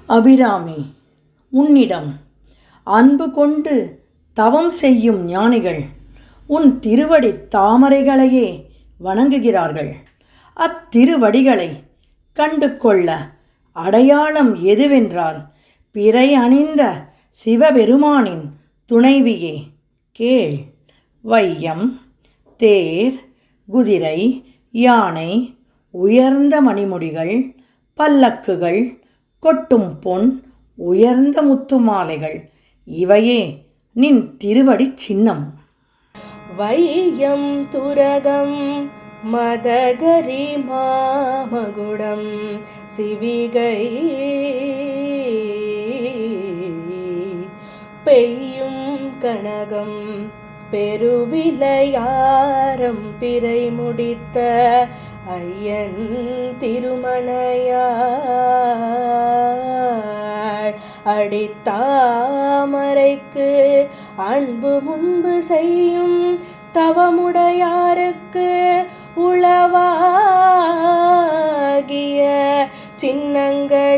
அபிராமி, உன்னிடம் அன்பு கொண்டு தவம் செய்யும் ஞானிகள் உன் திருவடி தாமரைகளையே வணங்குகிறார்கள். அத்திருவடிகளை கண்டு கொள்ள அடையாளம் எதுவென்றால் பிறை அணிந்த சிவபெருமானின் துணைவியே கேள். வையம், தேர், குதிரை, யானை, உயர்ந்த மணிமுடிகள், பல்லக்குகள், கொட்டும் பொன், உயர்ந்த முத்து மாலைகள் இவையே நின் திருவடி சின்னம். வையம் துரகம் மதகரி மாமகுடம் சிவிகை பெய்யும் கனகம் பெருவிலையாரம் பிறை முடித்த ஐயன் திருமணையாள் அடித்தாமரைக்கு அன்பு முன்பு செய்யும் தவமுடையாருக்கு உளவாகிய சின்னங்கள்